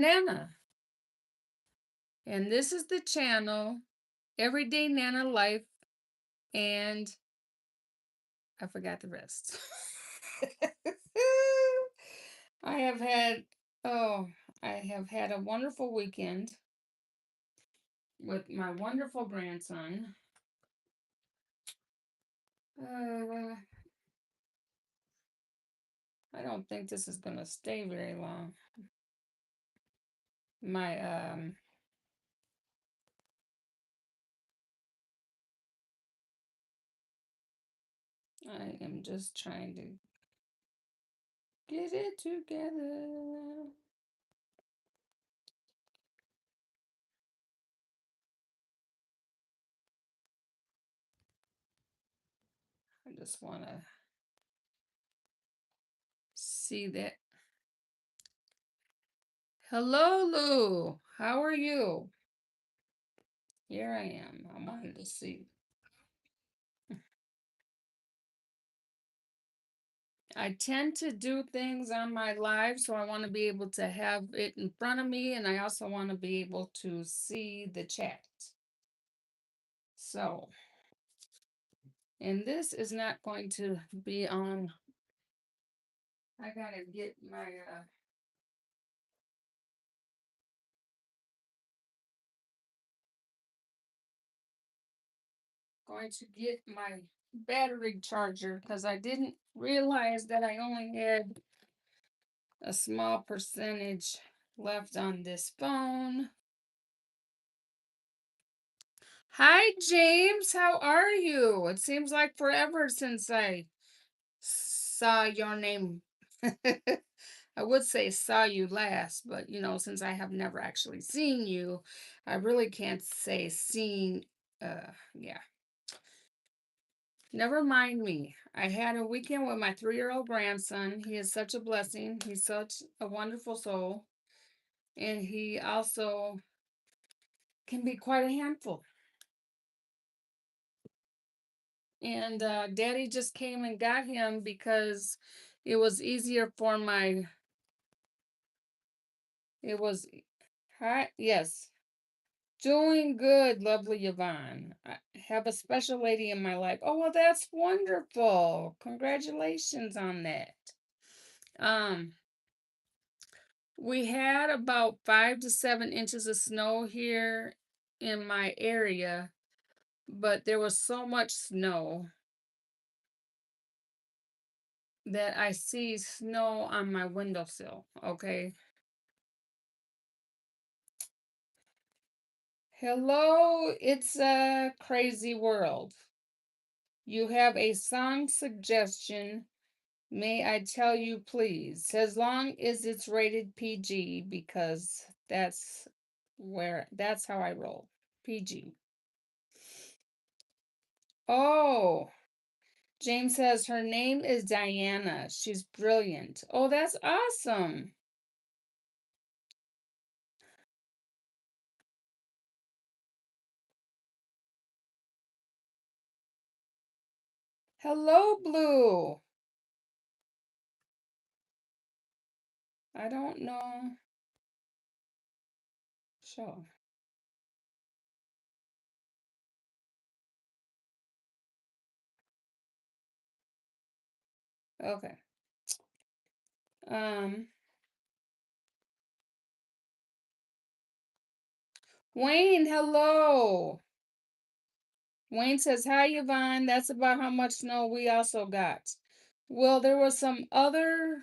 Nana, and this is the channel Everyday Nana Life, and I forgot the rest. I have had, oh, I have had a wonderful weekend with my wonderful grandson. Uh, I don't think this is going to stay very long. My, I am just trying to get it together. I just want to see that. Hello, Lou. How are you? Here I am. I wanted to see. I tend to do things on my live, so I want to be able to have it in front of me, and I also want to be able to see the chat. So, and this is not going to be on. I gotta get my going to get my battery charger because I didn't realize that I only had a small percentage left on this phone. Hi, James. How are you? It seems like forever since I saw your name. I would say saw you last, but since I have never actually seen you, I really can't say seen. Yeah. Never mind me. I had a weekend with my 3-year-old grandson. He is such a blessing. He's such a wonderful soul. And he also can be quite a handful. And Daddy just came and got him because it was easier for my. It was. Hi, yes. Doing good, lovely Yvonne. I have a special lady in my life. Oh, well, that's wonderful. Congratulations on that. Um, we had about 5 to 7 inches of snow here in my area, but there was so much snow that I see snow on my windowsill. Okay. Hello, it's a crazy world. You have a song suggestion. May I tell you, please, as long as it's rated PG, because that's how I roll. PG. Oh, James says her name is Diana. She's brilliant. Oh, that's awesome. Hello, Blue. I don't know. Sure. Okay. Um, Wayne, hello. Wayne says, hi, Yvonne. That's about how much snow we also got. Well, there were some other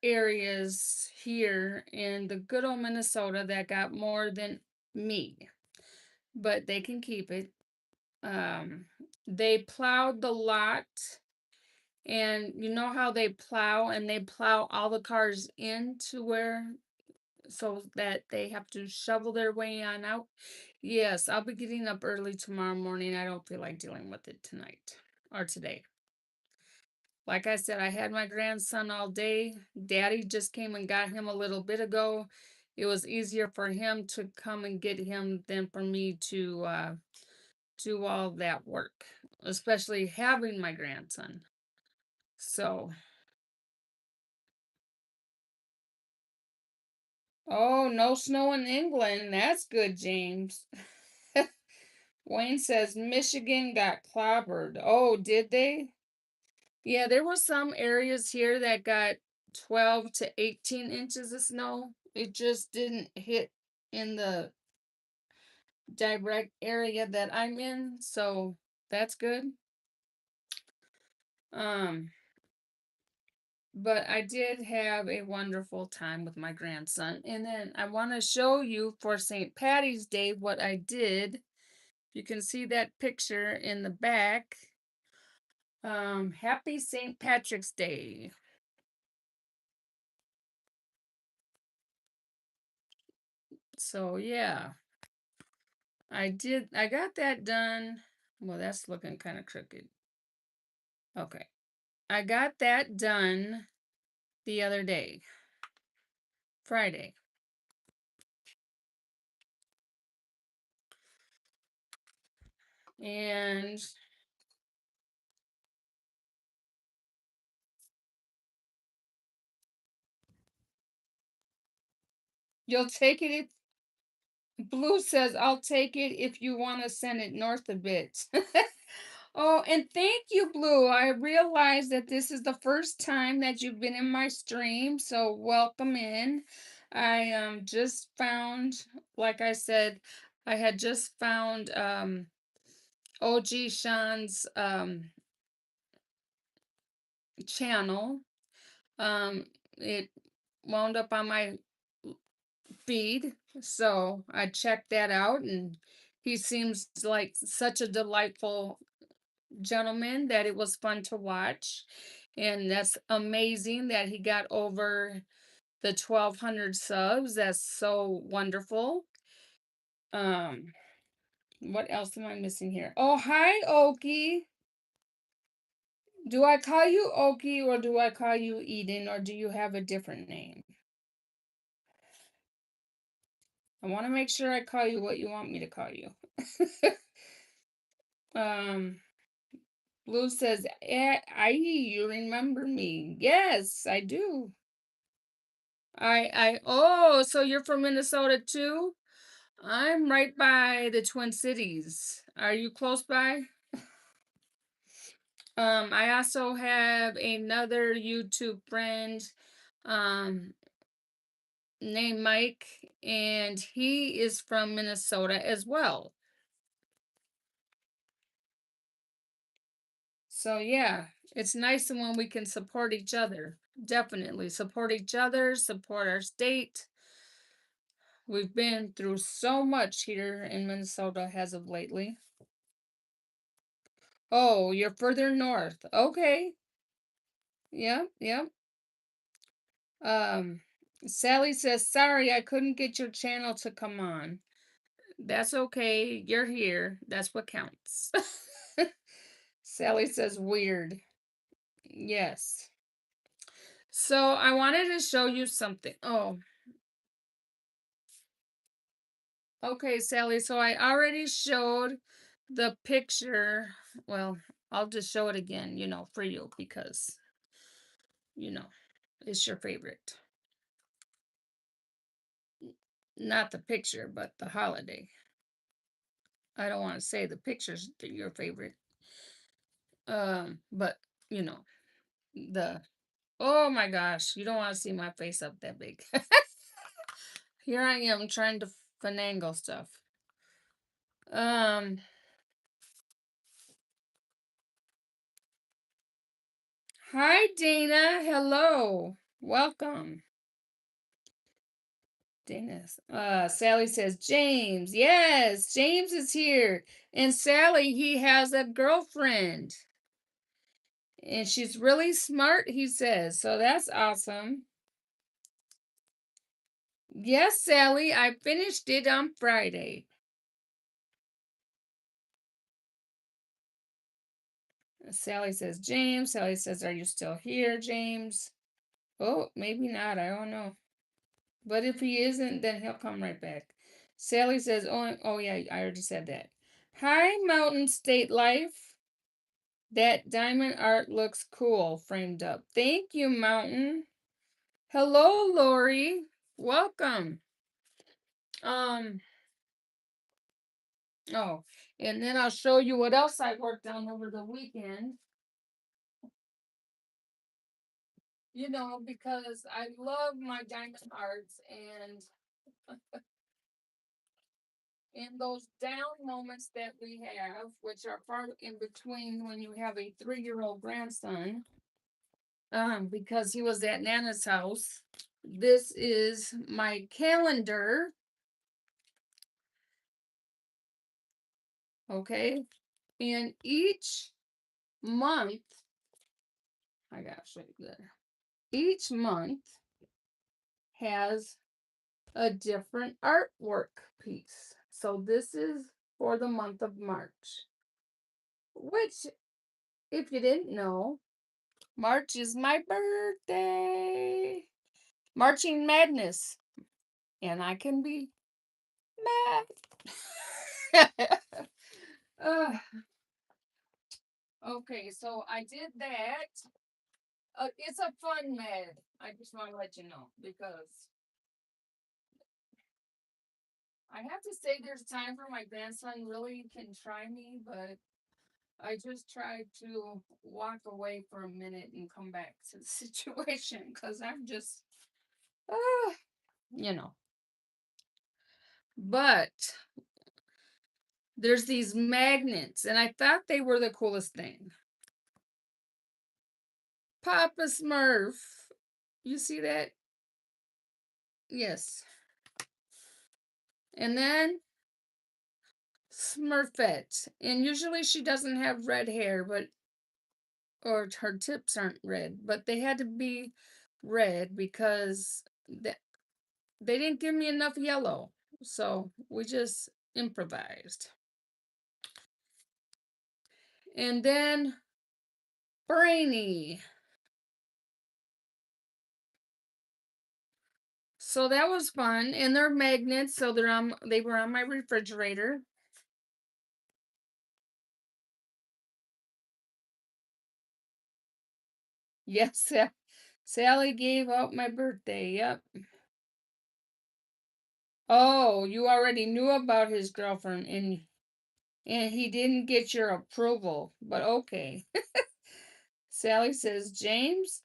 areas here in the good old Minnesota that got more than me, but they can keep it. Um, they plowed the lot, and you know how they plow and they plow all the cars into where so that they have to shovel their way on out. Yes, I'll be getting up early tomorrow morning. I don't feel like dealing with it tonight or today. Like I said, I had my grandson all day. Daddy just came and got him a little bit ago. It was easier for him to come and get him than for me to do all that work, especially having my grandson. So, Oh, no snow in England. That's good, James. Wayne says Michigan got clobbered. Oh, did they? Yeah, there were some areas here that got 12 to 18 inches of snow. It just didn't hit in the direct area that I'm in, so that's good. Um, but I did have a wonderful time with my grandson. And then I want to show you for St. Patty's Day what I did. You can see that picture in the back. Happy St. Patrick's Day. So yeah, I got that done. Well, that's looking kind of crooked. Okay. I got that done the other day, Friday. And you'll take it if Blue says, I'll take it if you want to send it north a bit. Oh, and thank you, Blue. I realize that this is the first time that you've been in my stream, so welcome in. I just found, like I said, I had just found OG Sean's channel. It wound up on my feed, so I checked that out, and he seems like such a delightful gentleman that it was fun to watch. And that's amazing that he got over the 1,200 subs. That's so wonderful. Um, what else am I missing here? Oh, hi, Okie. Do I call you Okie or do I call you Eden or do you have a different name? I want to make sure I call you what you want me to call you. um, Blue says, you remember me. Yes, I do. Oh, so you're from Minnesota too? I'm right by the Twin Cities. Are you close by? I also have another YouTube friend, um, named Mike, and he is from Minnesota as well. So yeah, it's nice when we can support each other. Definitely support each other, support our state. We've been through so much here in Minnesota as of lately. Oh, you're further north. Okay. Yep, yep. Um, Sally says, sorry, I couldn't get your channel to come on. That's okay. You're here. That's what counts. Sally says, weird. Yes. So I wanted to show you something. Oh, okay, Sally. So I already showed the picture. Well, I'll just show it again, for you because, you know, it's your favorite. Not the picture, but the holiday. I don't want to say the picture's your favorite. But you know, the oh my gosh, you don't want to see my face up that big. Here I am trying to finagle stuff. Um, Hi Dana, hello, welcome. Dana, Sally says James. Yes, James is here, and Sally, he has a girlfriend, and she's really smart. He says so. That's awesome. Yes, Sally, I finished it on Friday. Sally says, James. Sally says, are you still here, James? Oh, maybe not. I don't know. But if he isn't, then he'll come right back. Sally says, oh yeah, I already said that. Hi, Mountain State Life. That diamond art looks cool framed up. Thank you, Mountain. Hello, Lori. Welcome. Um, oh, and then I'll show you what else I worked on over the weekend. Because I love my diamond arts and in those down moments that we have, which are far in between when you have a 3-year-old grandson, because he was at Nana's house. This is my calendar. Okay. And each month, I gotta show you that. Each month has a different artwork piece. So this is for the month of March, which, if you didn't know, March is my birthday. Marching Madness. And I can be mad. uh, okay, so I did that. It's a fun mad. I just want to let you know because I have to say there's time for my grandson really can try me, but I just try to walk away for a minute and come back to the situation because I'm just, uh, you know. But there's these magnets, and I thought they were the coolest thing. Papa Smurf. You see that? Yes. And then Smurfette. And usually she doesn't have red hair, but or her tips aren't red, but they had to be red because they didn't give me enough yellow. So we just improvised. And then Brainy. So that was fun. And they're magnets, so they were on my refrigerator. Yes, Sally gave out my birthday. Yep. Oh, you already knew about his girlfriend and he didn't get your approval, but okay. Sally says, James,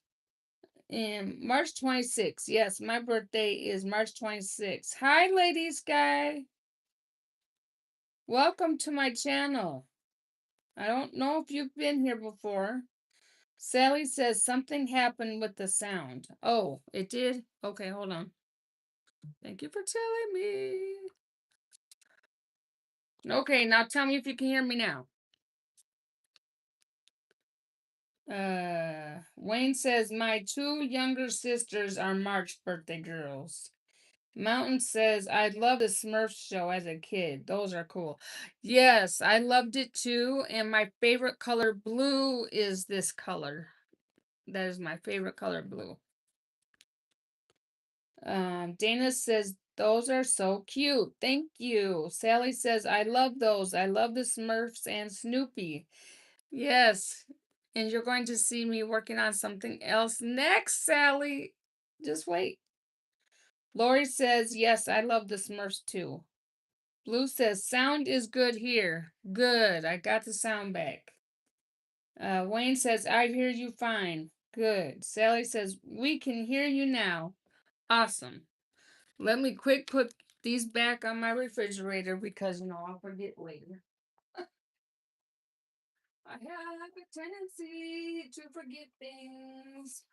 and March 26th. Yes, my birthday is March 26th. Hi, ladies, guy. Welcome to my channel. I don't know if you've been here before. Sally says something happened with the sound. Oh, it did? Okay, hold on. Thank you for telling me. Okay, now tell me if you can hear me now. Wayne says my two younger sisters are March birthday girls. Mountain says I love the Smurf show as a kid. Those are cool. Yes, I loved it too. And my favorite color blue is this color. That is my favorite color blue. Dana says those are so cute. Thank you. Sally says I love those. I love the Smurfs and Snoopy. Yes. And you're going to see me working on something else next, Sally. Just wait. Lori says, yes, I love the Smurfs too. Blue says, sound is good here. Good. I got the sound back. Wayne says, I hear you fine. Good. Sally says, we can hear you now. Awesome. Let me quick put these back on my refrigerator because, I'll forget later. I have a tendency to forget things.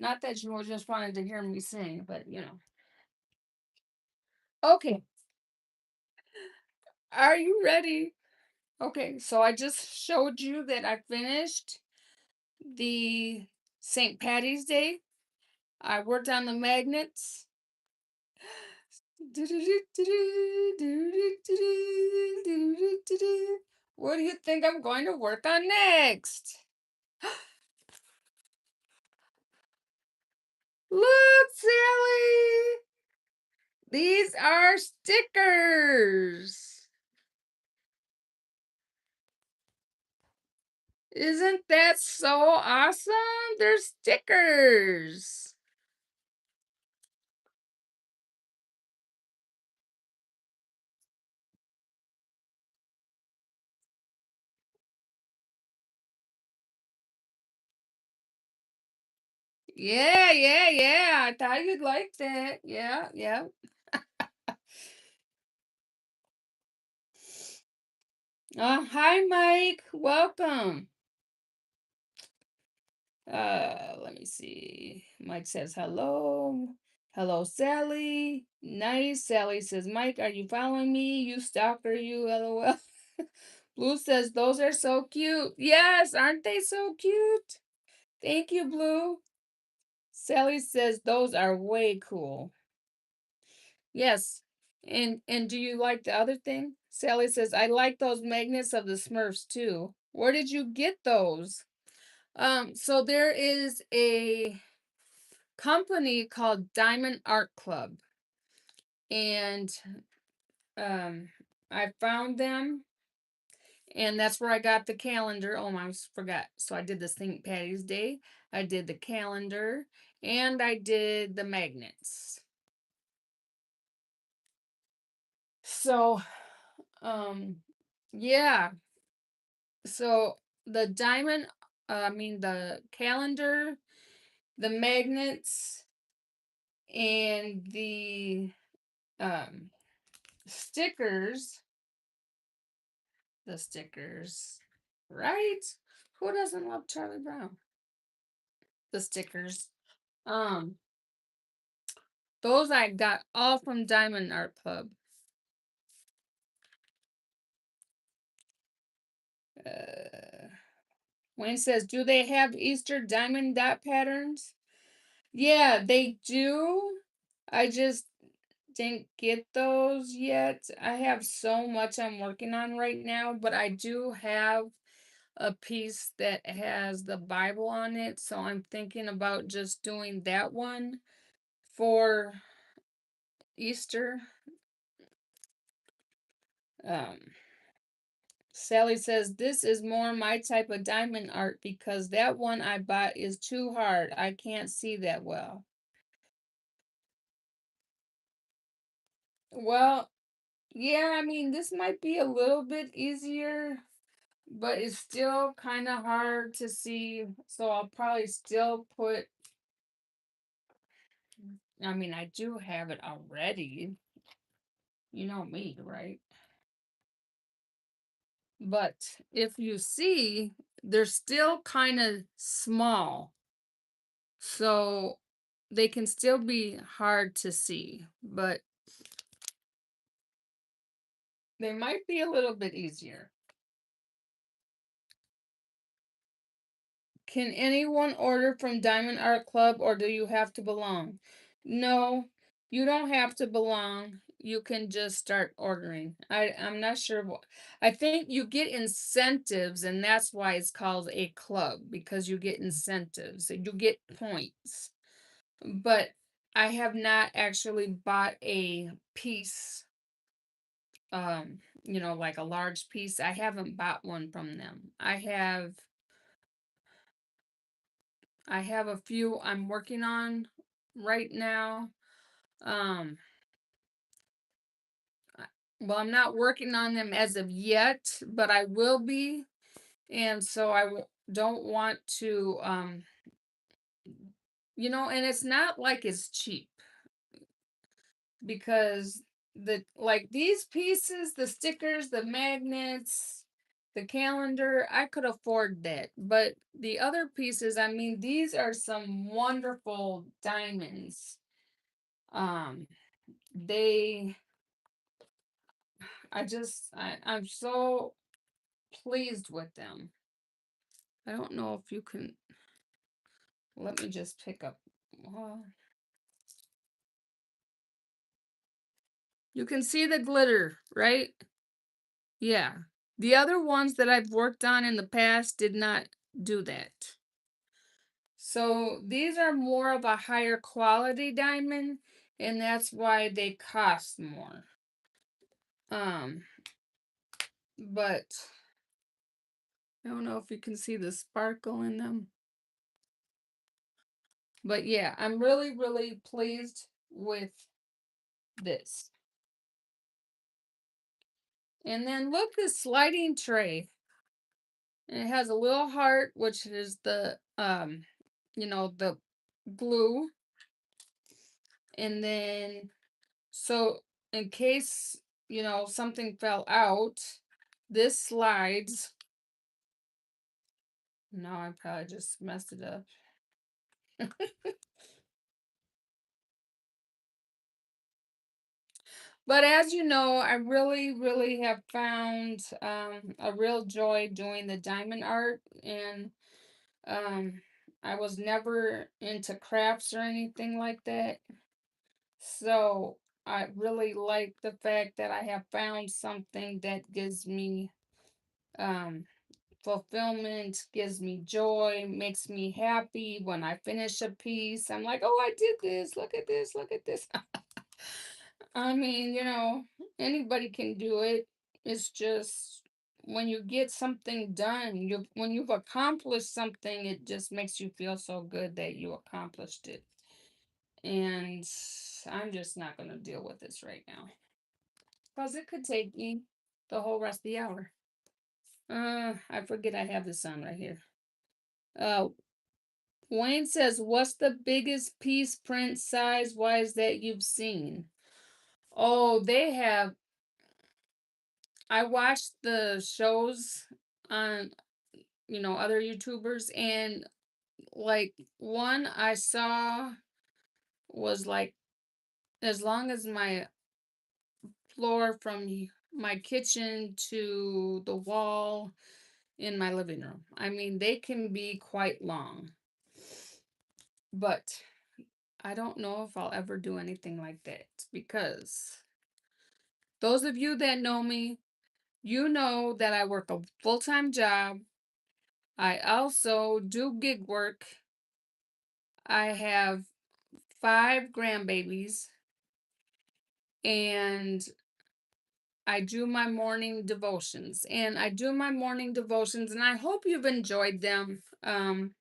Not that you were just wanted to hear me sing, but Okay, are you ready? Okay, so I just showed you that I finished the St. Patty's Day. I worked on the magnets. What do you think I'm going to work on next? Look, Sally! These are stickers. Isn't that so awesome? They're stickers. Yeah, yeah, yeah. I thought you'd like that. Yeah, yeah. Hi, Mike. Welcome. Let me see. Mike says hello. Hello, Sally. Nice. Sally says, Mike, are you following me? You stalker, you LOL. Blue says, those are so cute. Yes, aren't they so cute? Thank you, Blue. Sally says, those are way cool. Yes. And do you like the other thing? Sally says, I like those magnets of the Smurfs too. Where did you get those? So there is a company called Diamond Art Club, and um I found them, and that's where I got the calendar. Oh, I almost forgot. So I did the St. Patty's Day, I did the calendar, and I did the magnets. So um yeah, so the diamond, I mean the calendar, the magnets, and the um stickers, the stickers, right? Who doesn't love Charlie Brown? The stickers. Um, those I got all from Diamond Art Club. Uh, Wayne says, do they have Easter diamond dot patterns? Yeah, they do. I just didn't get those yet. I have so much I'm working on right now, but I do have a piece that has the Bible on it, so I'm thinking about just doing that one for Easter. Um, Sally says this is more my type of diamond art because that one I bought is too hard. I can't see that well. Well, yeah, I mean, this might be a little bit easier, but it's still kind of hard to see. So I'll probably still put, I mean, I do have it already. You know me, right? But if you see, they're still kind of small. So they can still be hard to see, but they might be a little bit easier. Can anyone order from Diamond Art Club or do you have to belong? No, you don't have to belong. You can just start ordering. I'm not sure what. I think you get incentives, and that's why it's called a club because you get incentives. You get points. But I have not actually bought a piece, like a large piece. I haven't bought one from them. I have a few I'm working on right now. Um, well, I'm not working on them as of yet, but I will be. And so don't want to, and it's not like it's cheap because like these pieces, the stickers, the magnets, the calendar, I could afford that. But the other pieces, I mean, these are some wonderful diamonds. Um, they I'm so pleased with them. I don't know if you can let me just pick up. Well, you can see the glitter, right? Yeah. The other ones that I've worked on in the past did not do that. So these are more of a higher quality diamond, and that's why they cost more. Um, but I don't know if you can see the sparkle in them. But yeah, I'm really, really pleased with this. And then look, this sliding tray. And it has a little heart, which is the glue, and then so in case, something fell out, this slides. No, I probably just messed it up. But as you know, I really, really have found a real joy doing the diamond art, and um, I was never into crafts or anything like that. So I really like the fact that I have found something that gives me um, fulfillment, gives me joy, makes me happy when I finish a piece. I'm like, oh, I did this. Look at this. Look at this. I mean, anybody can do it. It's just when you get something done, when you've accomplished something, it just makes you feel so good that you accomplished it. And I'm just not going to deal with this right now because it could take me the whole rest of the hour. I forget I have this on right here. Uh, Wayne says, "What's the biggest piece print size wise that you've seen?" Oh, they have. I watched the shows on, other YouTubers, and like one I saw was like as long as my floor from my kitchen to the wall in my living room. I mean, they can be quite long, but I don't know if I'll ever do anything like that because those of you that know me, you know that I work a full time job. I also do gig work. I have 5 grandbabies, and I do my morning devotions. And I do my morning devotions, and I hope you've enjoyed them. I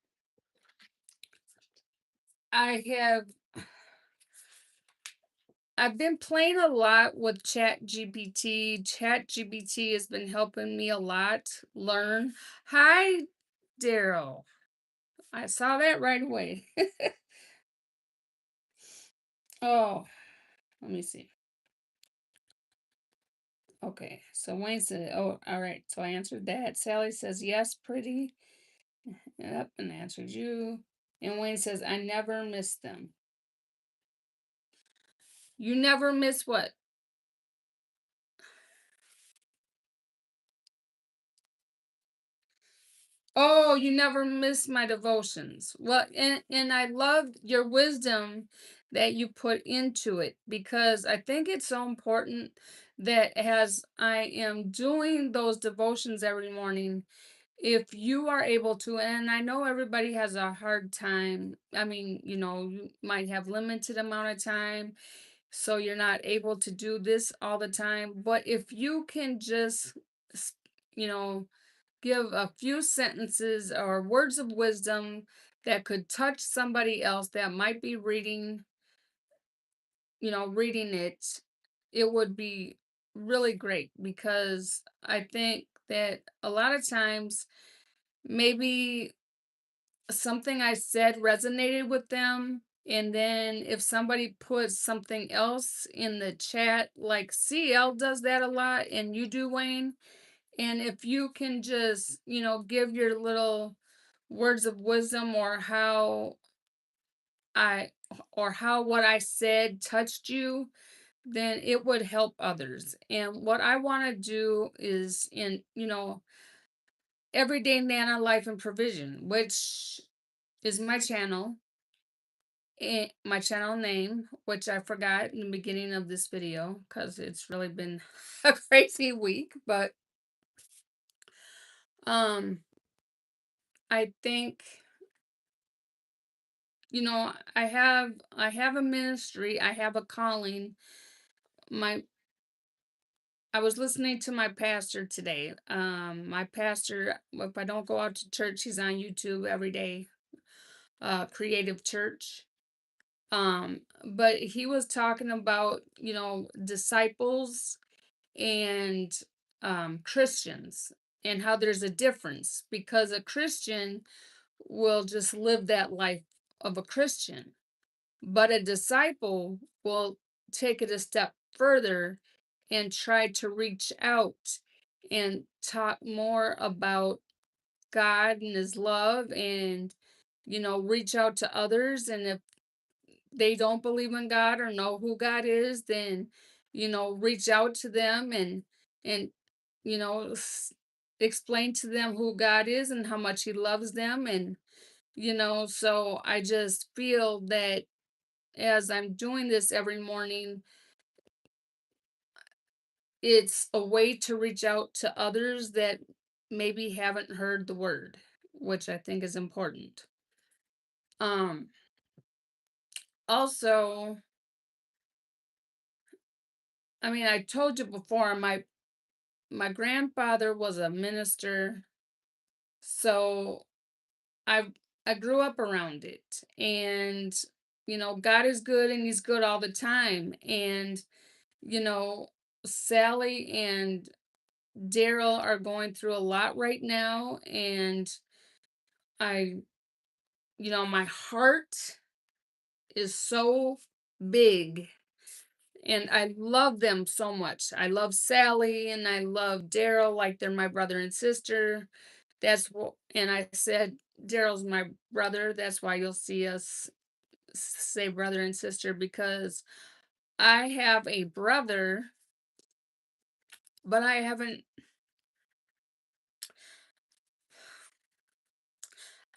have I've been playing a lot with Chat GPT. Chat GPT has been helping me a lot learn. Hi, Daryl. I saw that right away. Oh, let me see. Okay, so Wayne said, oh, all right. So I answered that. Sally says, yes, pretty. Yep, and answered you. And Wayne says, I never miss them. You never miss what? Oh, you never miss my devotions. Well, and I love your wisdom that you put into it because I think it's so important that as I am doing those devotions every morning, if you are able to, and I know everybody has a hard time. I mean, you might have limited amount of time, so you're not able to do this all the time, but if you can just s- you know give a few sentences or words of wisdom that could touch somebody else that might be reading it, it would be really great because I think that a lot of times maybe something I said resonated with them. And then if somebody puts something else in the chat, like CL does that a lot, and you do, Wayne, and if you can just, give your little words of wisdom I or how what I said touched you, then it would help others. And what I want to do is in, Everyday Nana Life and Provision, which is my channel, my channel name, which I forgot in the beginning of this video because it's really been a crazy week. But um, I think I have a ministry, I have a calling. My I was listening to my pastor today. My pastor, if I don't go out to church, he's on YouTube every day. Creative Church. But he was talking about, disciples and Christians and how there's a difference because a Christian will just live that life of a Christian. But a disciple will take it a step further and try to reach out and talk more about God and his love and reach out to others, and if they don't believe in God or know who God is, then reach out to them and you know s- explain to them who God is and how much he loves them. And so I just feel that as I'm doing this every morning, it's a way to reach out to others that maybe haven't heard the word, which I think is important. Um Also, I mean, I told you before, my grandfather was a minister, so I I grew up around it. And God is good and he's good all the time. And you know, Sally and Daryl are going through a lot right now, and I my heart is so big, and I love them so much. I love Sally and I love Daryl like they're my brother and sister. That's what, and I said Daryl's my brother. That's why you'll see us say brother and sister, because I have a brother, but I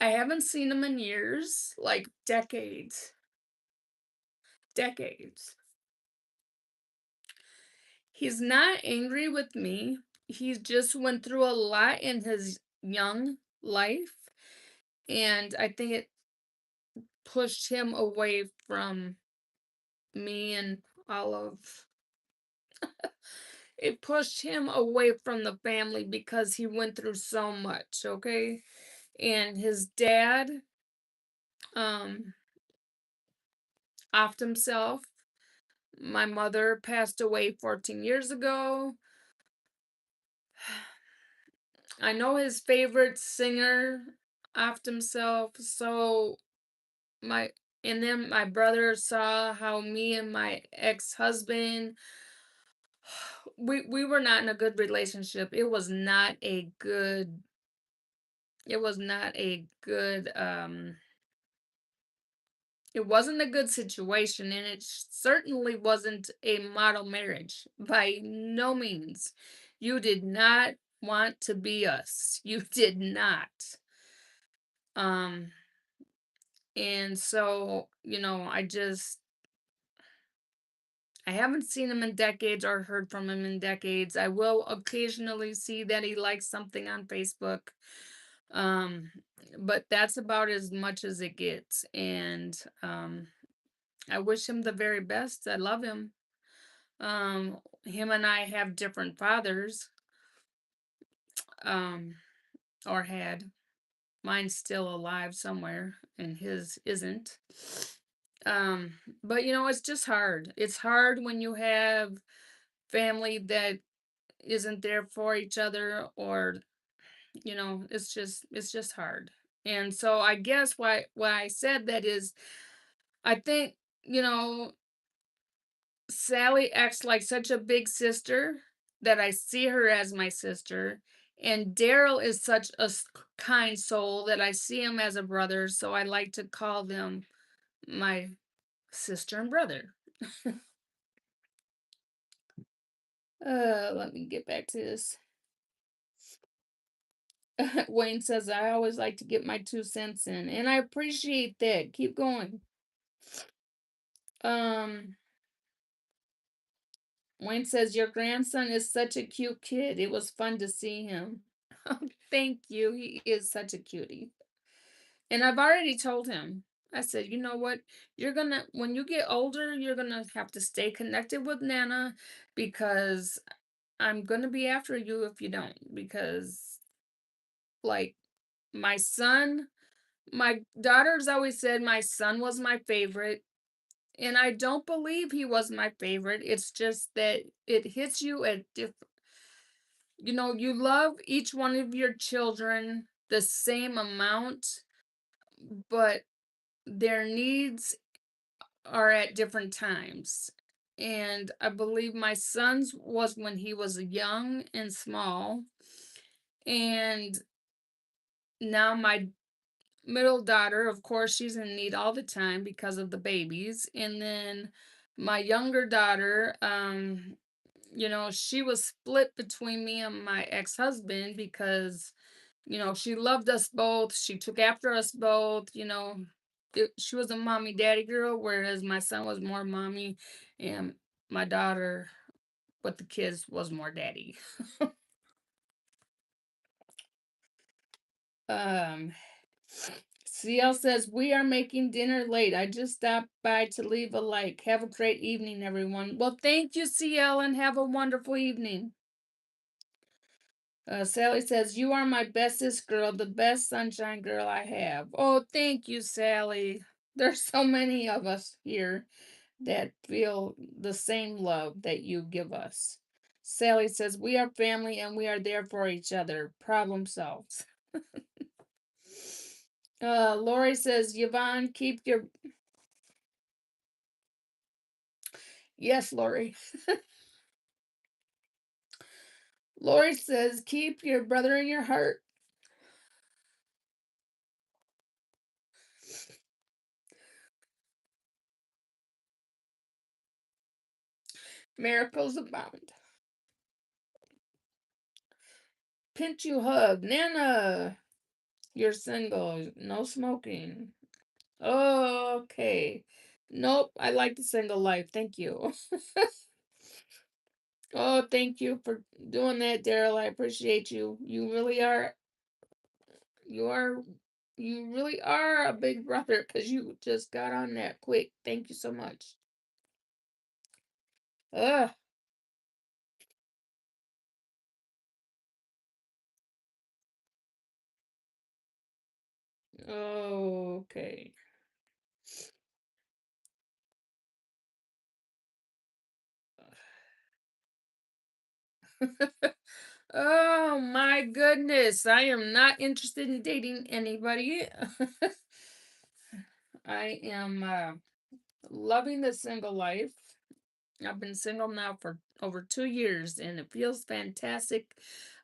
haven't seen him in years, like decades, decades. He's not angry with me. He just went through a lot in his young life, and I think it pushed him away from me and all of it pushed him away from the family because he went through so much, okay? And his dad um offed himself. My mother passed away 14 years ago. I know his favorite singer offed himself, so my and then my brother saw how me and my ex-husband, we were not in a good relationship. It was not a good it wasn't a good situation, and it certainly wasn't a model marriage by no means. You did not want to be us. You did not. Um and so, I haven't seen him in decades or heard from him in decades. I will occasionally see that he likes something on Facebook. Um, but that's about as much as it gets. And I wish him the very best. I love him. Him and I have different fathers, um, or had. Mine's still alive somewhere, and his isn't. Um, but it's just hard. It's hard when you have family that isn't there for each other, or it's just hard. And so I guess why I said that is, I think you know Sally acts like such a big sister that I see her as my sister, and Daryl is such a kind soul that I see him as a brother, so I like to call them my sister and brother. Let me get back to this. Wayne says, I always like to get my 2 cents in, and I appreciate that. Keep going. Um, Wayne says, your grandson is such a cute kid. It was fun to see him. Thank you. He is such a cutie. And I've already told him, I said, you know what? When you get older, you're gonna have to stay connected with Nana, because I'm gonna be after you if you don't. Because, like, my son, my daughter's always said my son was my favorite. And I don't believe he was my favorite. It's just that it hits you at different, you love each one of your children the same amount, but their needs are at different times. And I believe my son's was when he was young and small. And now my middle daughter, of course, she's in need all the time because of the babies. And then my younger daughter, she was split between me and my ex-husband because, she loved us both. She took after us both, she was a mommy daddy girl, whereas my son was more mommy, and my daughter with the kids was more daddy. Um, CL says, we are making dinner late. I just stopped by to leave a like. Have a great evening, everyone. Well, thank you, CL, and have a wonderful evening. Sally says, you are my bestest girl, the best sunshine girl I have. Oh, thank you, Sally. There's so many of us here that feel the same love that you give us. Sally says, we are family and we are there for each other. Problem solved. Lori says, Yvonne, keep your. Yes, Lori. Lori says, keep your brother in your heart. Miracles abound. Pinch you hug. Nana, you're single. No smoking. Okay. Nope, I like the single life. Thank you. Oh, thank you for doing that, Daryl. I appreciate you. You are, you really are a big brother because you just got on that quick. Thank you so much. Ugh. Okay. Oh my goodness. I am not interested in dating anybody. I am loving the single life. I've been single now for over 2 years and it feels fantastic.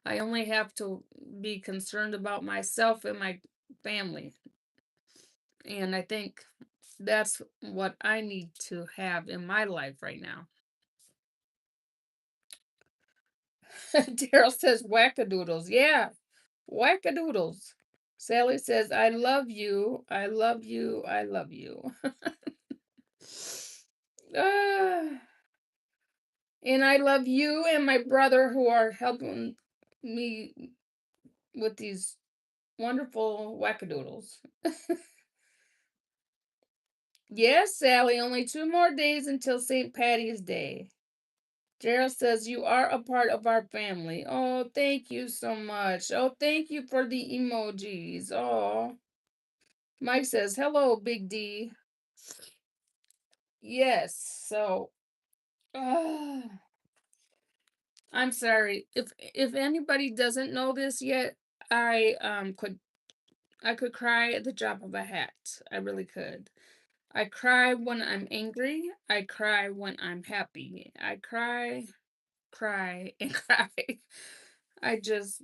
I only have to be concerned about myself and my family. And I think that's what I need to have in my life right now. Daryl says wackadoodles. Yeah, wackadoodles. Sally says, I love you. I love you. I love you. Ah, and I love you and my brother who are helping me with these wonderful wackadoodles. Yes, Sally, only 2 more days until St. Patty's Day. Gerald says, you are a part of our family. Oh, thank you so much. Oh, thank you for the emojis. Oh, Mike says, hello, Big D. Yes, so, uh, I'm sorry. If anybody doesn't know this yet, I could cry at the drop of a hat. I really could. I cry when I'm angry. I cry when I'm happy. I cry, cry, and cry. I just,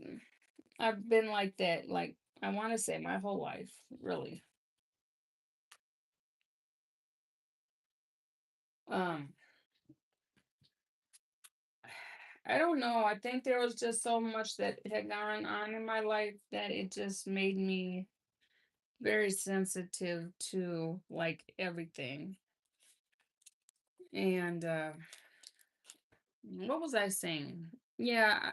I've been like that, like, I want to say my whole life, really. Um, I don't know. I think there was just so much that had gone on in my life that it just made me very sensitive to like everything. And what was I saying? Yeah,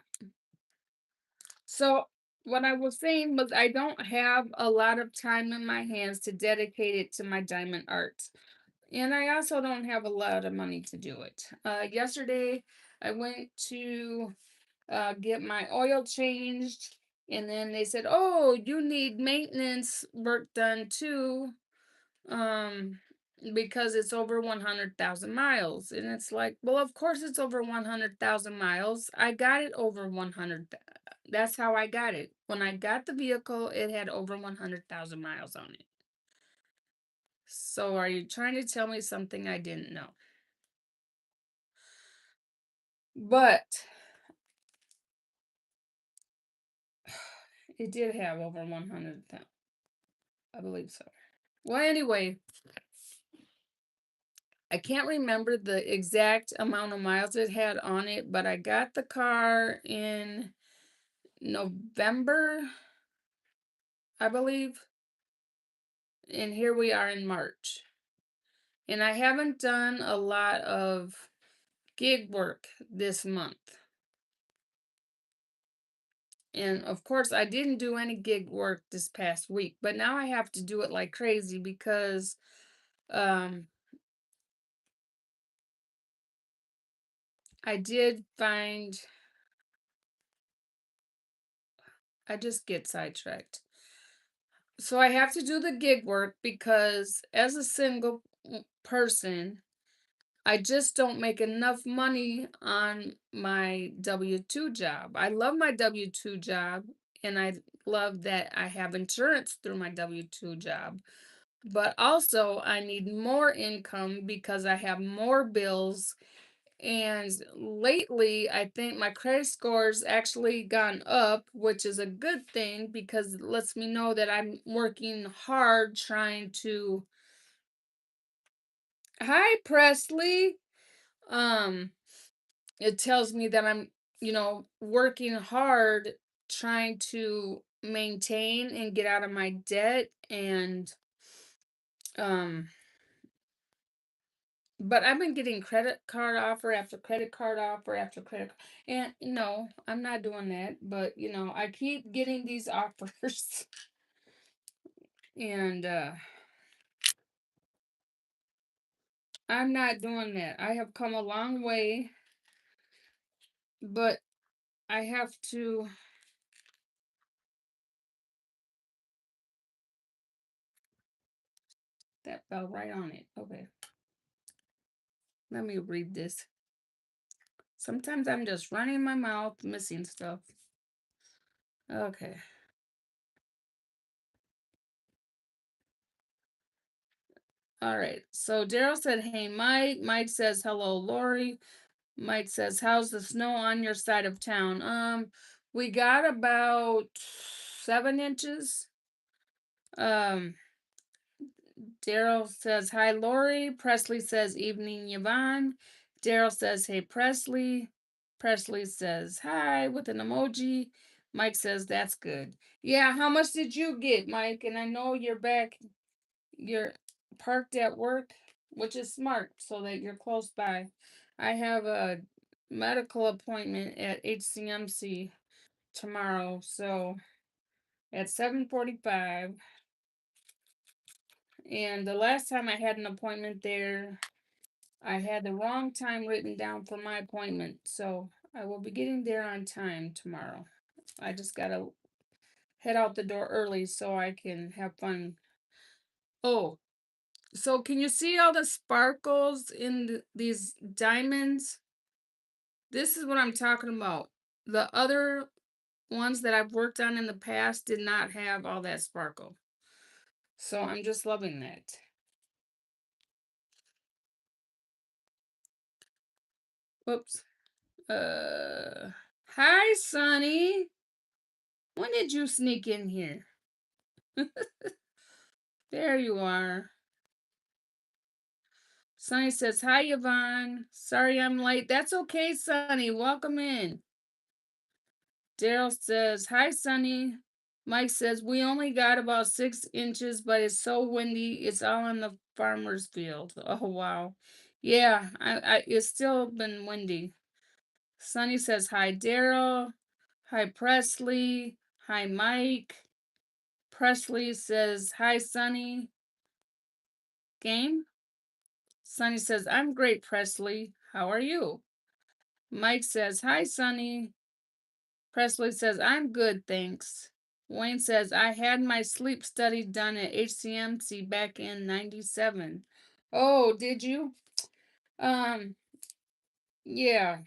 so what I was saying was I don't have a lot of time in my hands to dedicate it to my diamond art. And I also don't have a lot of money to do it. Yesterday, I went to get my oil changed, and then they said, "Oh, you need maintenance work done too, um, because it's over 100,000 miles." And it's like, well, of course it's over 100,000 miles. I got it over 100. That's how I got it. When I got the vehicle, it had over 100,000 miles on it. So are you trying to tell me something I didn't know? But it did have over 100,000. I believe so. Well, anyway, I can't remember the exact amount of miles it had on it, but I got the car in November, I believe, and here we are in March. And I haven't done a lot of gig work this month. And of course, I didn't do any gig work this past week, but now I have to do it like crazy because um I did find I just get sidetracked. So I have to do the gig work because as a single person, I just don't make enough money on my W-2 job. I love my W-2 job and I love that I have insurance through my W-2 job. But also, I need more income because I have more bills. And lately, I think my credit score's actually gone up, which is a good thing because it lets me know that I'm working hard trying to. Hi, Presley. Um, it tells me that I'm, working hard trying to maintain and get out of my debt and um but I've been getting credit card offer after credit card offer after and no, I'm not doing that, but I keep getting these offers and I'm not doing that. I have come a long way, but I have to that fell right on it. Okay. Let me read this. Sometimes I'm just running my mouth, missing stuff. Okay. All right. So Daryl said, "Hey, Mike." Mike says, "Hello, Lori." Mike says, "How's the snow on your side of town?" We got about 7 inches. Um, Daryl says, "Hi, Lori." Presley says, "Evening, Yvonne." Daryl says, "Hey, Presley." Presley says, "Hi," with an emoji. Mike says, "That's good." Yeah, how much did you get, Mike? And I know you're parked at work, which is smart so that you're close by. I have a medical appointment at HCMC tomorrow, so at 7:45. And the last time I had an appointment there, I had the wrong time written down for my appointment, so I will be getting there on time tomorrow. I just gotta head out the door early so I can have fun. Oh, so can you see all the sparkles in these diamonds? This is what I'm talking about. The other ones that I've worked on in the past did not have all that sparkle. So I'm just loving that. Whoops. Uh Hi Sonny. When did you sneak in here? There you are. Sonny says, "Hi Yvonne. Sorry I'm late." That's okay, Sonny. Welcome in. Daryl says, "Hi Sonny." Mike says, "We only got about 6 inches, but it's so windy. It's all in the farmer's field." Oh wow. Yeah, it's still been windy. Sonny says, "Hi Daryl." Hi Presley. Hi Mike. Presley says, "Hi Sonny." Game? Sonny says, "I'm great, Presley. How are you?" Mike says, "Hi Sonny." Presley says, "I'm good, thanks." Wayne says, "I had my sleep study done at HCMC back in 97. Oh, did you? Um, yeah,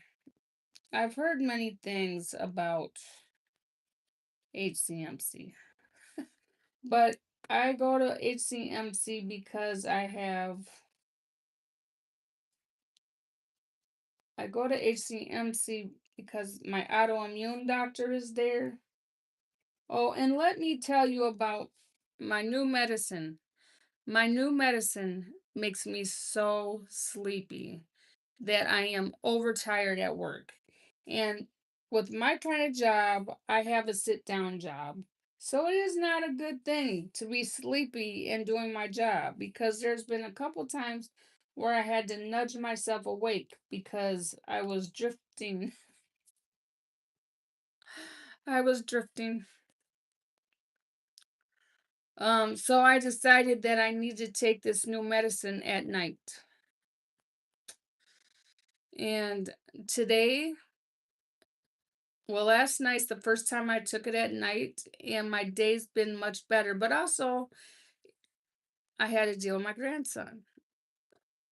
I've heard many things about HCMC. But I go to HCMC because I go to HCMC because my autoimmune doctor is there. Oh, and let me tell you about my new medicine. My new medicine makes me so sleepy that I am overtired at work. And with my kind of job, I have a sit down job. So it is not a good thing to be sleepy and doing my job because there's been a couple times where I had to nudge myself awake because I was drifting. I was drifting. So I decided that I need to take this new medicine at night. And today, well, last night's the first time I took it at night, and my day's been much better. But also, I had to deal with my grandson.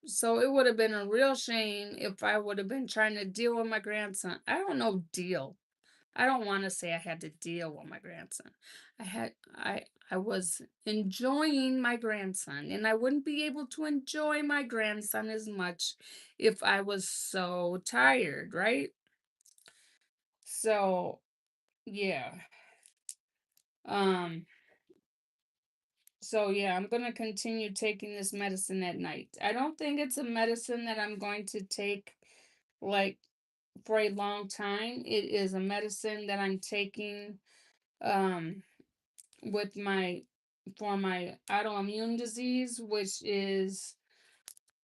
So it would have been a real shame if I would have been trying to deal with my grandson. I don't know, deal. I don't want to say I had to deal with my grandson. I had I was enjoying my grandson, and I wouldn't be able to enjoy my grandson as much if I was so tired, right? So, yeah. Um yeah, I'm going to continue taking this medicine at night. I don't think it's a medicine that I'm going to take like for a long time. It is a medicine that I'm taking um with my for my autoimmune disease, which is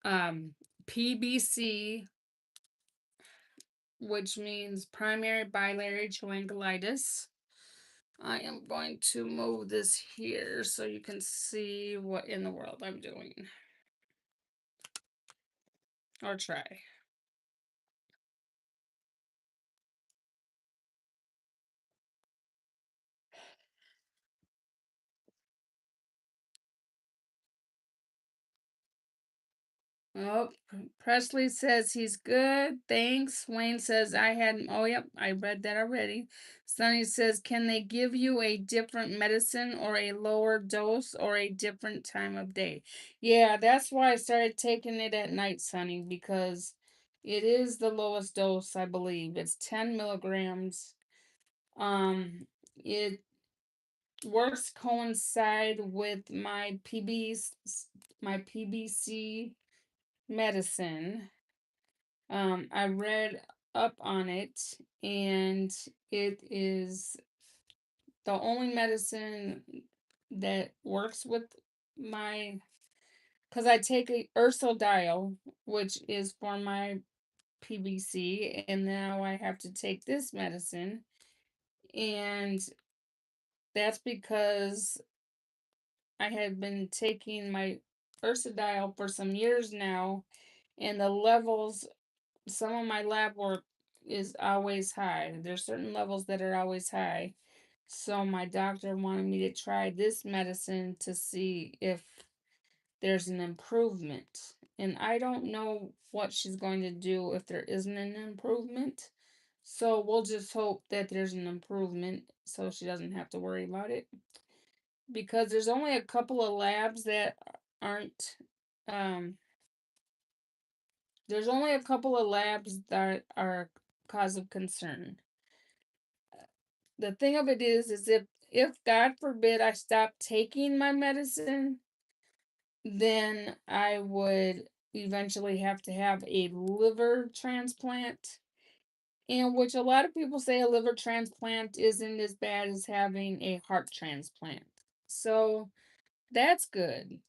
um, PBC, which means primary biliary cholangitis. I am going to move this here so you can see what in the world I'm doing, or try. Oh, Presley says he's good. Thanks. Wayne says I had. Oh, yep, I read that already. Sonny says, can they give you a different medicine or a lower dose or a different time of day? Yeah, that's why I started taking it at night, Sonny, because it is the lowest dose, I believe. It's 10 milligrams. It works coincide with my PBC medicine. I read up on it, and it is the only medicine that works with my. Because I take a ursodiol, which is for my PBC, and now I have to take this medicine, and that's because I had been taking my ursodiol for some years now, and the levels, some of my lab work is always high. There's certain levels that are always high. So my doctor wanted me to try this medicine to see if there's an improvement. And I don't know what she's going to do if there isn't an improvement. So we'll just hope that there's an improvement so she doesn't have to worry about it. Because there's only a couple of labs that aren't um there's only a couple of labs that are cause of concern. The thing of it is if God forbid I stop taking my medicine, then I would eventually have to have a liver transplant. And which a lot of people say a liver transplant isn't as bad as having a heart transplant. So that's good.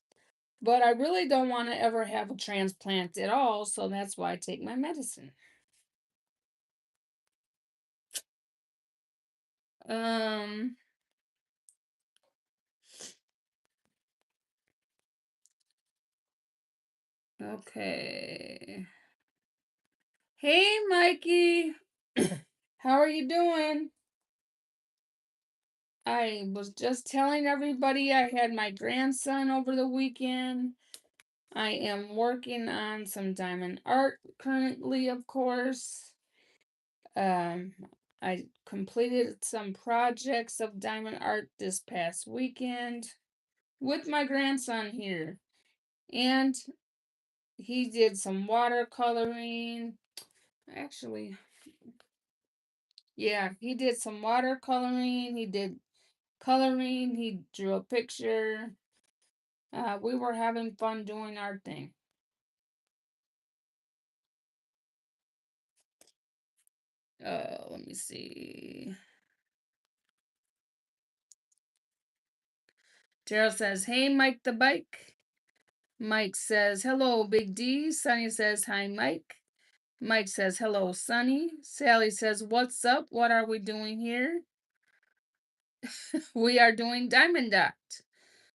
But I really don't want to ever have a transplant at all, so that's why I take my medicine. Um, okay. Hey, Mikey. How are you doing? I was just telling everybody I had my grandson over the weekend. I am working on some diamond art currently, of course. Um, I completed some projects of diamond art this past weekend. with my grandson here. And he did some watercoloring. Actually, yeah, he did some watercoloring. He did coloring. He drew a picture. We were having fun doing our thing. Let me see. Daryl says, "Hey, Mike the bike." Mike says, "Hello, Big D." Sonny says, "Hi, Mike." Mike says, "Hello, Sonny." Sally says, "What's up? What are we doing here?" "We are doing Diamond Dot."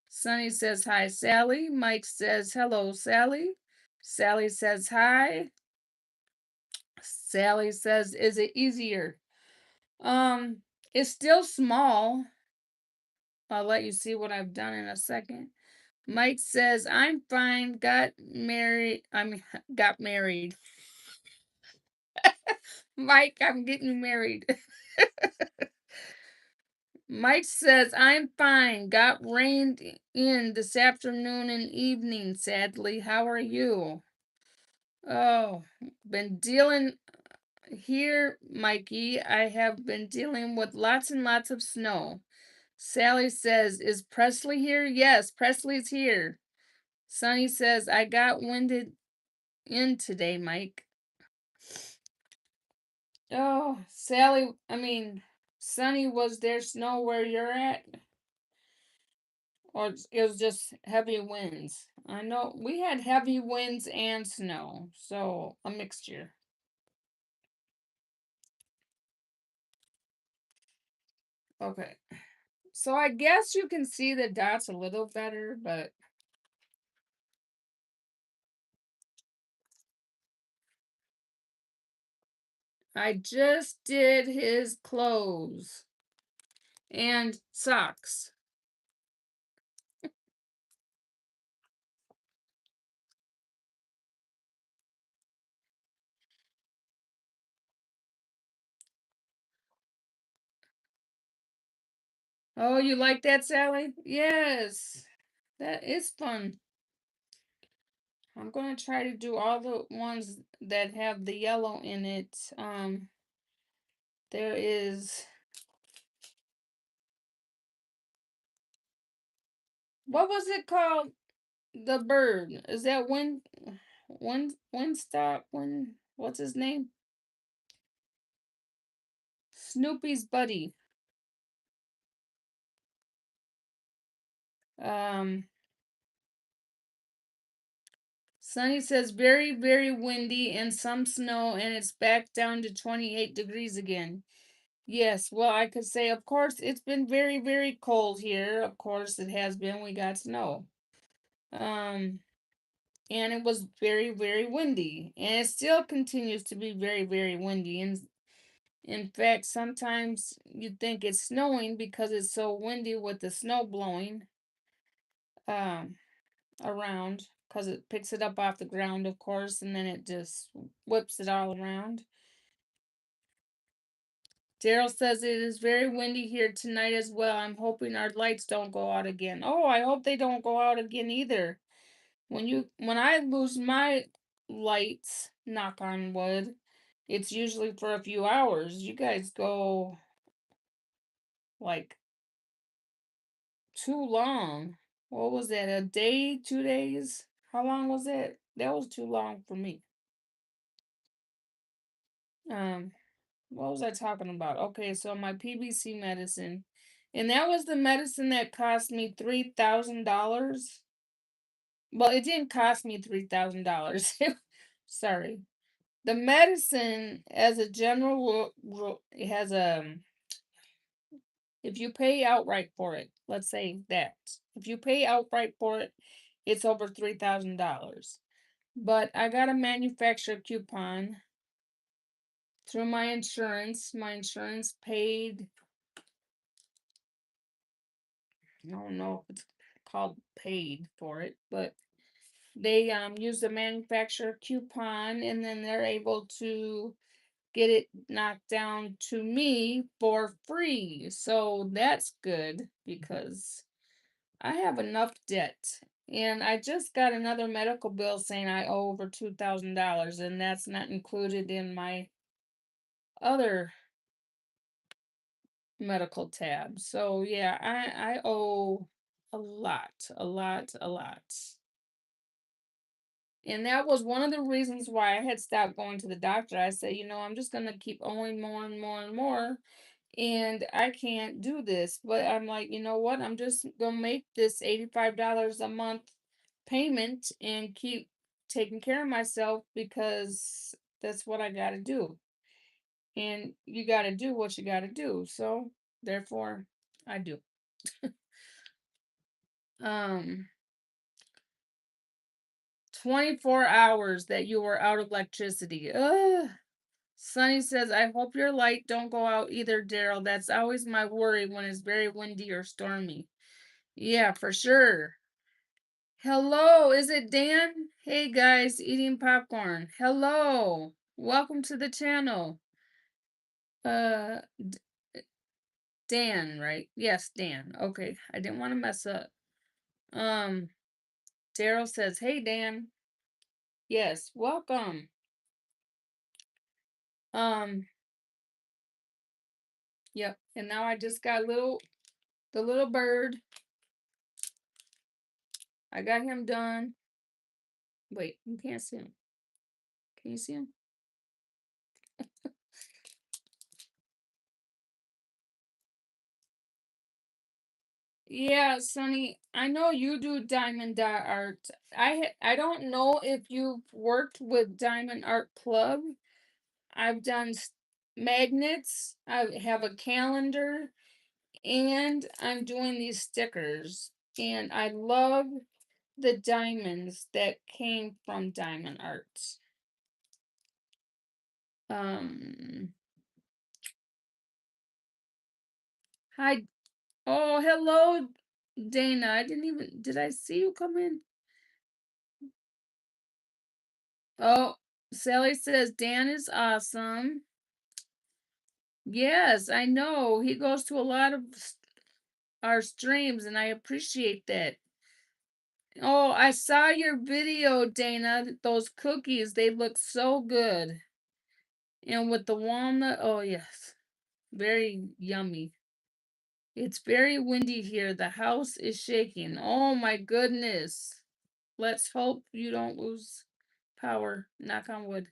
Sonny says, "Hi, Sally." Mike says, "Hello, Sally." Sally says, "Hi." Sally says, "Is it easier?" Um, it's still small. I'll let you see what I've done in a second. Mike says, "I'm fine. Got married. Got married." Mike, I'm getting married. Mike says, "I'm fine. Got rained in this afternoon and evening, sadly. How are you?" Oh, been dealing here, Mikey. I have been dealing with lots and lots of snow. Sally says, "Is Presley here?" "Yes, Presley's here." Sonny says, "I got winded in today, Mike." Oh, Sonny, was there snow where you're at? Or it was just heavy winds? I know we had heavy winds and snow, so a mixture. Okay. So I guess you can see the dots a little better, but I just did his clothes and socks. Oh, you like that, Sally? Yes. That is fun. I'm gonna try to do all the ones that have the yellow in it. There is, what was it called? The bird. Is that Windstop? What's his name? Snoopy's buddy. Um, Sunny says very, very windy and some snow, and it's back down to 28 degrees again. Yes, well, I could say, of course, it's been very, very cold here. Of course, it has been. We got snow. Um, and it was very, very windy. And it still continues to be very, very windy. And in fact, sometimes you think it's snowing because it's so windy with the snow blowing um, around, because it picks it up off the ground, of course, and then it just whips it all around. Daryl says it is very windy here tonight as well. I'm hoping our lights don't go out again. Oh, I hope they don't go out again either. When I lose my lights, knock on wood, it's usually for a few hours. You guys go like too long. What was that? A day, 2 days? How long was that? That was too long for me. Um, what was I talking about? Okay, so my PBC medicine. And that was the medicine that cost me $3,000. Well, it didn't cost me $3,000. Sorry. The medicine, as a general rule, it has a, if you pay outright for it, let's say that. If you pay outright for it, it's over $3,000. But I got a manufacturer coupon through my insurance. My insurance paid, I don't know if it's called paid for it, but they use the manufacturer coupon and then they're able to get it knocked down to me for free. So that's good because I have enough debt. And I just got another medical bill saying I owe over $2,000, and that's not included in my other medical tab. So yeah, I owe a lot, a lot. And that was one of the reasons why I had stopped going to the doctor. I said, I'm just gonna keep owing more and more and more, and I can't do this. But I'm like, you know what? I'm just gonna make this $85 a month payment and keep taking care of myself because that's what I gotta do. And you gotta do what you gotta do. So therefore I do. Um 24 hours that you were out of electricity. Ugh. Sunny says, I hope your light don't go out either, Daryl. That's always my worry when it's very windy or stormy. Yeah, for sure. Hello, is it Dan? Hey guys, eating popcorn. Hello. Welcome to the channel. Uh Dan, right? Yes, Dan. Okay. I didn't want to mess up. Um Daryl says, "Hey Dan." Yes, welcome. Um yep. And now I just got the little bird. I got him done. Wait, you can't see him. Can you see him? Yeah, Sonny, I know you do diamond dot art. I don't know if you've worked with Diamond Art Club. I've done magnets. I have a calendar, and I'm doing these stickers. And I love the diamonds that came from Diamond Arts. Um, Hi. Oh, hello, Dana. I didn't even, did I see you come in? Oh, Sally says Dan is awesome. Yes, I know. He goes to a lot of our streams, and I appreciate that. Oh, I saw your video, Dana. Those cookies, they look so good. And with the walnut, oh, yes. Very yummy. It's very windy here. The house is shaking. Oh, my goodness. Let's hope you don't lose power. Knock on wood.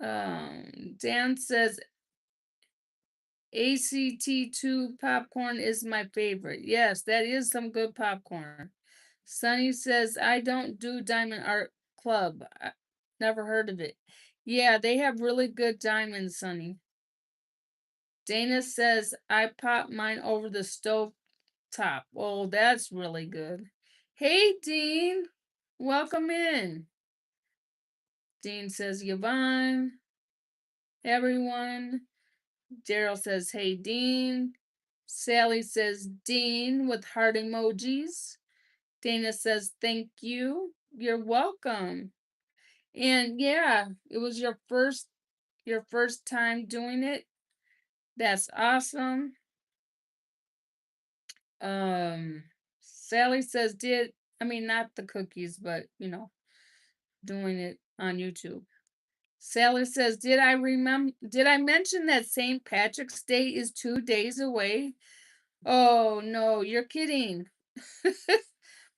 Dan says ACT2 popcorn is my favorite. Yes, that is some good popcorn. Sunny says I don't do Diamond Art Club. I never heard of it. Yeah, they have really good diamonds, Sunny. Dana says I pop mine over the stove top. Oh, that's really good. Hey, Dean. Welcome in. Dean says Yvonne. Everyone. Daryl says, hey, Dean. Sally says, Dean, with heart emojis. Dana says, thank you. You're welcome. And yeah, it was your first time doing it. That's awesome. Sally says, not the cookies, but doing it on YouTube. Sally says, did I mention that St. Patrick's Day is 2 days away? Oh no, you're kidding.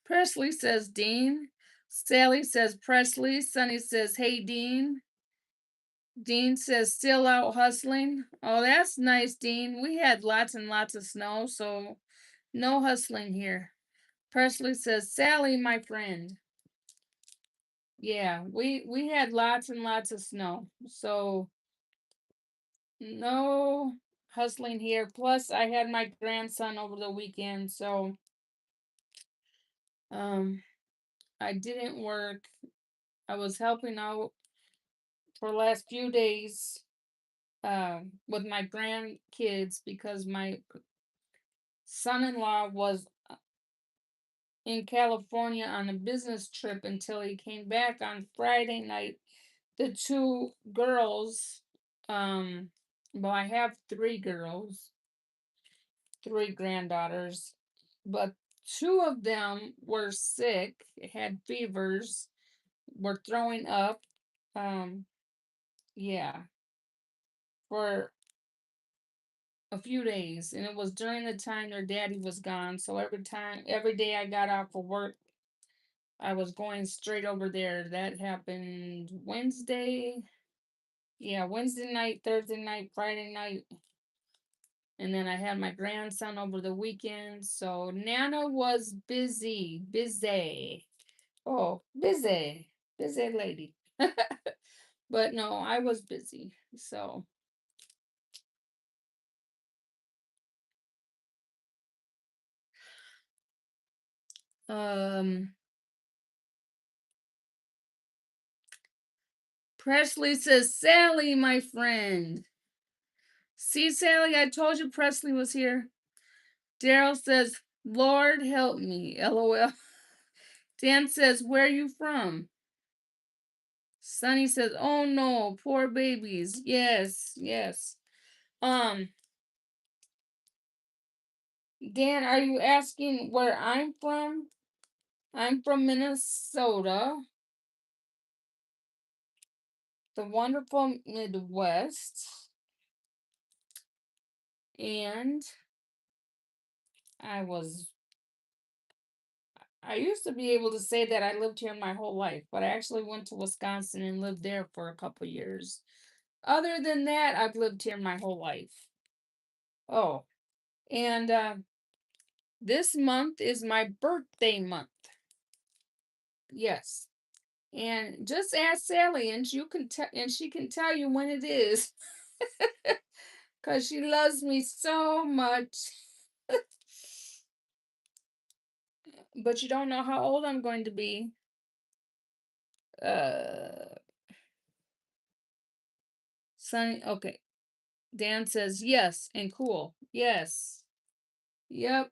Presley says Dean. Sally says Presley. Sunny says, hey Dean. Dean says still out hustling. Oh, that's nice, Dean. We had lots and lots of snow, so no hustling here. Presley says, Sally, my friend. Yeah, we had lots and lots of snow. So no hustling here. Plus I had my grandson over the weekend, so I didn't work. I was helping out for the last few days with my grandkids because my son-in-law was in California on a business trip until he came back on Friday night. The two girls, well, I have three girls. three granddaughters, but two of them were sick, had fevers, were throwing up. Um, yeah, for a few days, and it was during the time their daddy was gone. So every day I got off of work, I was going straight over there. That happened Wednesday. Yeah, Wednesday night, Thursday night, Friday night, and then I had my grandson over the weekend. So Nana was busy. Oh, busy lady. But no, I was busy. So, um, Presley says, Sally, my friend. See, Sally, I told you Presley was here. Daryl says, Lord help me. LOL. Dan says, where are you from? Sonny says, oh no, poor babies. Yes, yes. Um, Dan, are you asking where I'm from? I'm from Minnesota, the wonderful Midwest, and I was I used to be able to say that I lived here my whole life, but I actually went to Wisconsin and lived there for a couple years. Other than that, I've lived here my whole life. Oh, and this month is my birthday month. Yes. And just ask Sally and she can tell you when it is. Cause she loves me so much. But you don't know how old I'm going to be. Uh Sunny, okay. Dan says yes and cool. Yes. Yep.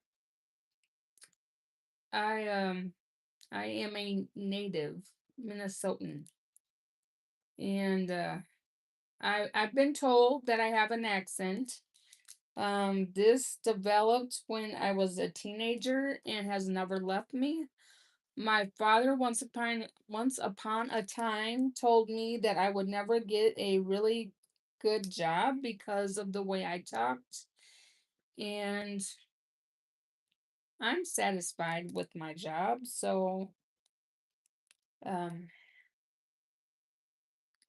I um I am a native Minnesotan. And I've been told that I have an accent. This developed when I was a teenager and has never left me. My father once upon a time told me that I would never get a really good job because of the way I talked, and I'm satisfied with my job, so um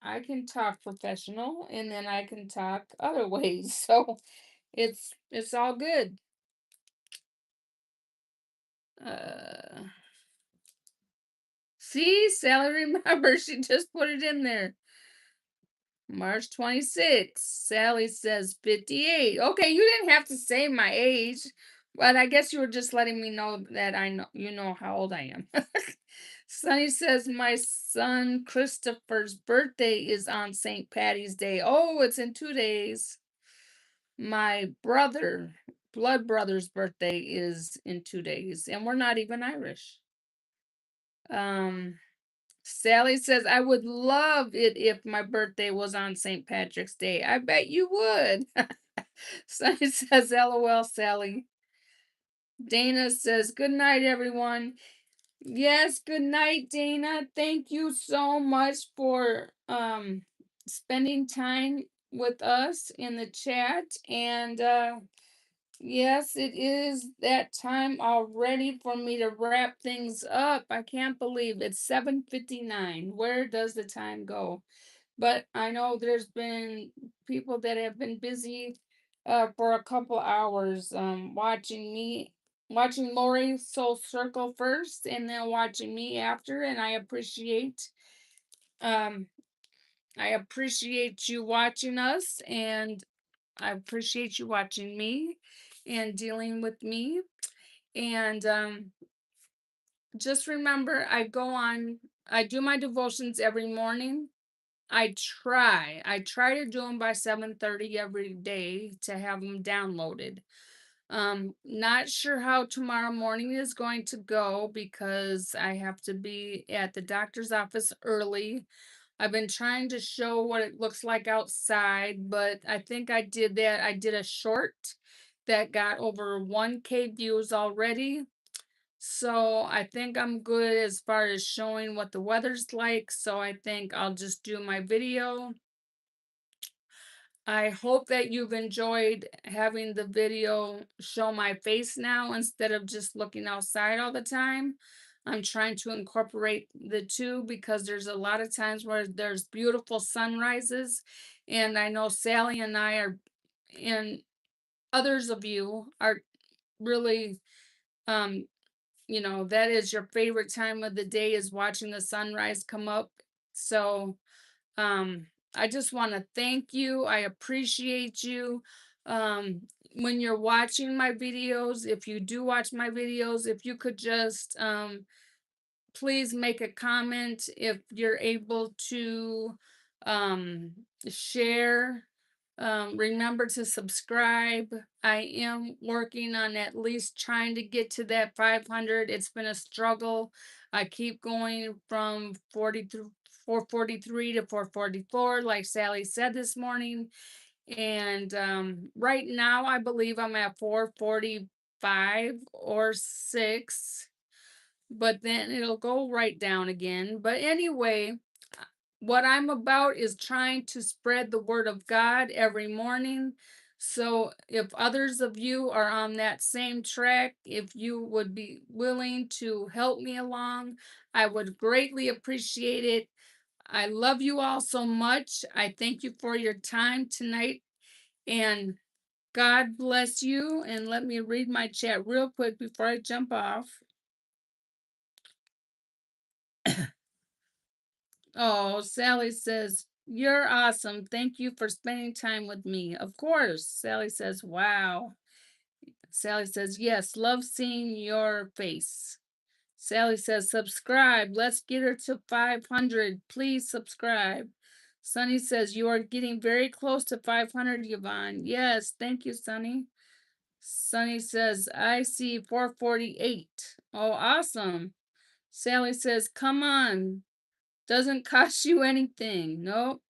I can talk professional and then I can talk other ways. So it's all good. Uh See, Sally remember she just put it in there. March 26th. Sally says 58. Okay, you didn't have to say my age, but I guess you were just letting me know that I know you know how old I am. Sunny says my son Christopher's birthday is on St. Patty's Day. Oh, it's in 2 days. My blood brother's birthday is in 2 days, and we're not even Irish. Um, Sally says, I would love it if my birthday was on St. Patrick's Day. I bet you would. Sunny says, LOL, Sally. Dana says, good night, everyone. Yes, good night, Dana. Thank you so much for spending time with us in the chat. And yes, it is that time already for me to wrap things up. I can't believe it's 7:59. Where does the time go? But I know there's been people that have been busy for a couple hours watching Lori Soul Circle first and then watching me after, and um I appreciate you watching us, and I appreciate you watching me and dealing with me. And just remember, I do my devotions every morning. I try to do them by 7:30 every day to have them downloaded. Not sure how tomorrow morning is going to go because I have to be at the doctor's office early. I've been trying to show what it looks like outside, but I think I did that. I did a short that got over 1K views already. So I think I'm good as far as showing what the weather's like. So I think I'll just do my video. I hope that you've enjoyed having the video show my face now instead of just looking outside all the time. I'm trying to incorporate the two because there's a lot of times where there's beautiful sunrises, and I know Sally and I are, and others of you are really, um, that is your favorite time of the day is watching the sunrise come up. So, um, I just want to thank you. I appreciate you. Um, when you're watching my videos, if you do watch my videos, if you could just please make a comment if you're able to um, share. Remember to subscribe. I am working on at least trying to get to that 500. It's been a struggle. I keep going from 40 through 443 to 444, like Sally said this morning. And right now, I believe I'm at 445 or 6, but then it'll go right down again. But anyway, what I'm about is trying to spread the word of God every morning. So if others of you are on that same track, if you would be willing to help me along, I would greatly appreciate it. I love you all so much. I thank you for your time tonight, and God bless you. And let me read my chat real quick before I jump off. Oh, Sally says, "You're awesome. Thank you for spending time with me." Of course. Sally says, "Wow." Sally says, "Yes, love seeing your face." Sally says, "Subscribe. Let's get her to 500. Please subscribe." Sunny says, "You are getting very close to 500, Yvonne." Yes, thank you, Sunny. Sunny says, "I see 448. Oh, awesome." Sally says, "Come on. Doesn't cost you anything." Nope.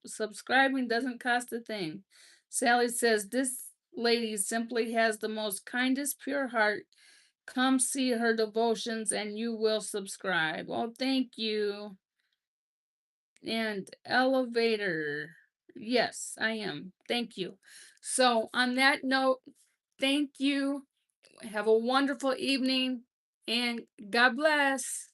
Subscribing doesn't cost a thing. Sally says, "This lady simply has the most kindest, pure heart. Come see her devotions and you will subscribe." Oh, thank you. And elevator. Yes, I am. Thank you. So, on that note, thank you. Have a wonderful evening and God bless.